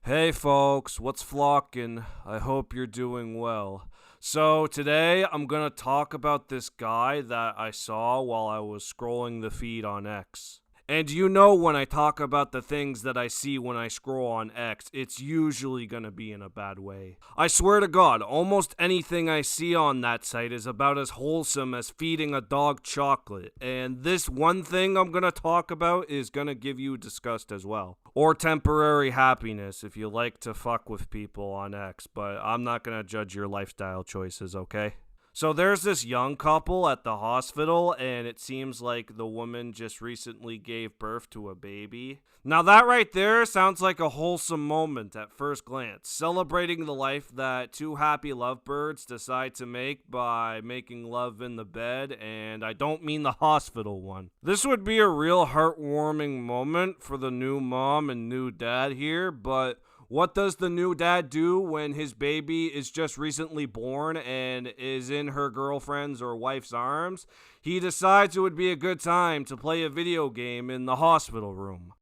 Hey folks, what's flocking? I hope you're doing well. So today I'm gonna talk about this guy that I saw while I was scrolling the feed on X. And you know when I talk about the things that I see when I scroll on X, it's usually gonna be in a bad way. I swear to God, almost anything I see on that site is about as wholesome as feeding a dog chocolate. And this one thing I'm gonna talk about is gonna give you disgust as well. Or temporary happiness if you like to fuck with people on X, but I'm not gonna judge your lifestyle choices, okay? So there's this young couple at the hospital, and it seems like the woman just recently gave birth to a baby. Now, that right there sounds like a wholesome moment at first glance, celebrating the life that two happy lovebirds decide to make by making love in the bed, and I don't mean the hospital one. This would be a real heartwarming moment for the new mom and new dad here, but what does the new dad do when his baby is just recently born and is in her girlfriend's or wife's arms? He decides it would be a good time to play a video game in the hospital room.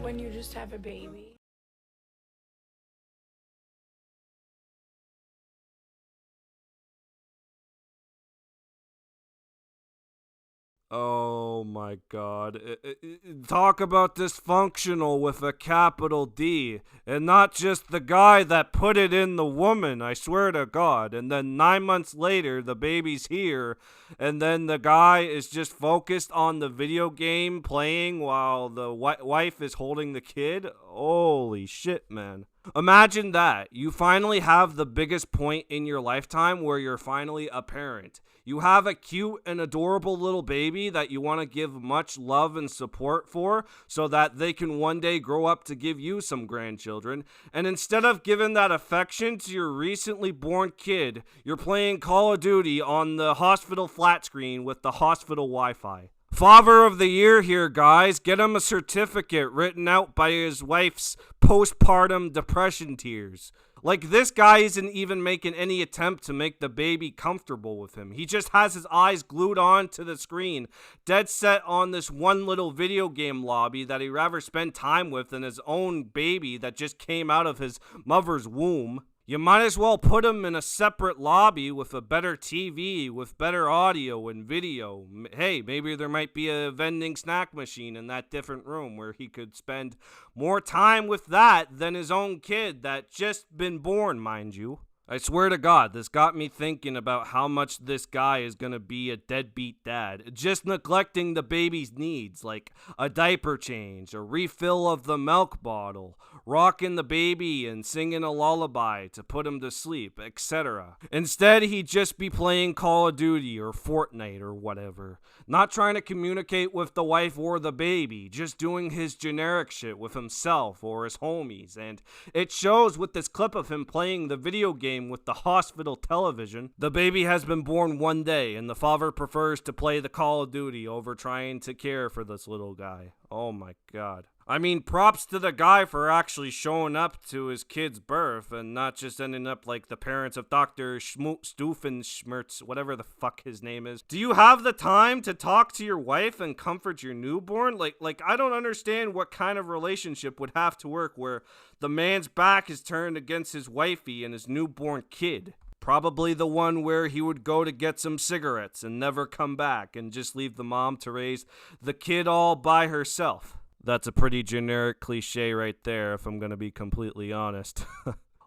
When you just have a baby. Oh my god. Talk about dysfunctional with a capital D. And not just the guy that put it in the woman, I swear to God. And then 9 months later, the baby's here. And then the guy is just focused on the video game playing while the wife is holding the kid. Holy shit, man. Imagine that. You finally have the biggest point in your lifetime where you're finally a parent. You have a cute and adorable little baby that you want to give much love and support for so that they can one day grow up to give you some grandchildren. And instead of giving that affection to your recently born kid, you're playing Call of Duty on the hospital flat screen with the hospital Wi-Fi. Father of the Year here, guys. Get him a certificate written out by his wife's postpartum depression tears. Like, this guy isn't even making any attempt to make the baby comfortable with him. He just has his eyes glued on to the screen, dead set on this one little video game lobby that he'd rather spend time with than his own baby that just came out of his mother's womb. You might as well put him in a separate lobby with a better TV, with better audio and video. Hey, maybe there might be a vending snack machine in that different room where he could spend more time with that than his own kid that just been born, mind you. I swear to God, this got me thinking about how much this guy is gonna be a deadbeat dad, just neglecting the baby's needs, like a diaper change, a refill of the milk bottle, rocking the baby and singing a lullaby to put him to sleep, etc. Instead, he'd just be playing Call of Duty or Fortnite or whatever, not trying to communicate with the wife or the baby, just doing his generic shit with himself or his homies, and it shows with this clip of him playing the video game with the hospital television. The baby has been born one day, and the father prefers to play the Call of Duty over trying to care for this little guy. Oh my God. I mean, props to the guy for actually showing up to his kid's birth and not just ending up like the parents of Dr. Stufenschmertz, whatever the fuck his name is. Do you have the time to talk to your wife and comfort your newborn? Like I don't understand what kind of relationship would have to work where the man's back is turned against his wifey and his newborn kid. Probably the one where he would go to get some cigarettes and never come back and just leave the mom to raise the kid all by herself. That's a pretty generic cliche right there, if I'm gonna be completely honest.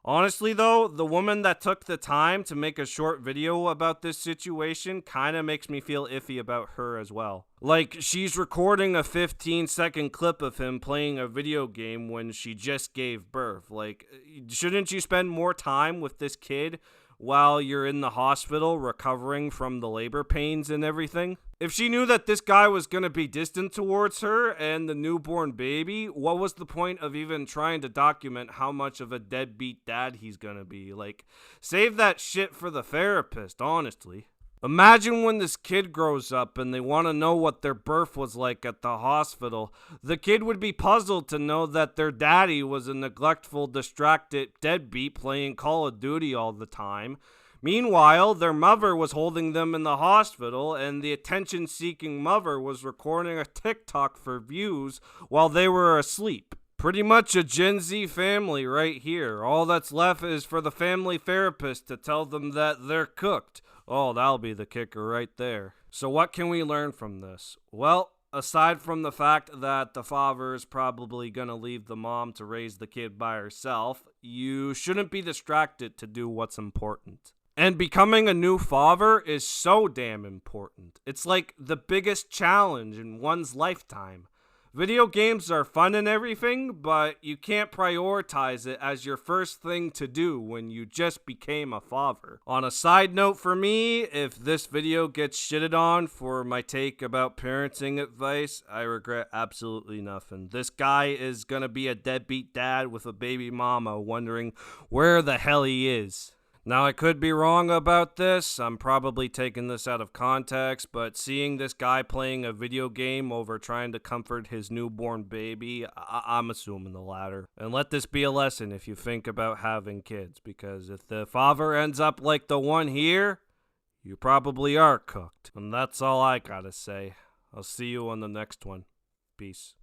Honestly though, the woman that took the time to make a short video about this situation kinda makes me feel iffy about her as well. Like, she's recording a 15-second clip of him playing a video game when she just gave birth. Like, shouldn't you spend more time with this kid while you're in the hospital recovering from the labor pains and everything? If she knew that this guy was gonna be distant towards her and the newborn baby, what was the point of even trying to document how much of a deadbeat dad he's gonna be? Like, save that shit for the therapist, honestly. Imagine when this kid grows up and they want to know what their birth was like at the hospital. The kid would be puzzled to know that their daddy was a neglectful, distracted deadbeat playing Call of Duty all the time. Meanwhile, their mother was holding them in the hospital, and the attention-seeking mother was recording a TikTok for views while they were asleep. Pretty much a Gen Z family right here. All that's left is for the family therapist to tell them that they're cooked. Oh, that'll be the kicker right there. So what can we learn from this? Well, aside from the fact that the father is probably gonna leave the mom to raise the kid by herself, you shouldn't be distracted to do what's important. And becoming a new father is so damn important. It's like the biggest challenge in one's lifetime. Video games are fun and everything, but you can't prioritize it as your first thing to do when you just became a father. On a side note for me, if this video gets shitted on for my take about parenting advice, I regret absolutely nothing. This guy is gonna be a deadbeat dad with a baby mama wondering where the hell he is. Now, I could be wrong about this. I'm probably taking this out of context, but seeing this guy playing a video game over trying to comfort his newborn baby, I'm assuming the latter. And let this be a lesson if you think about having kids, because if the father ends up like the one here, you probably are cooked. And that's all I gotta say. I'll see you on the next one. Peace.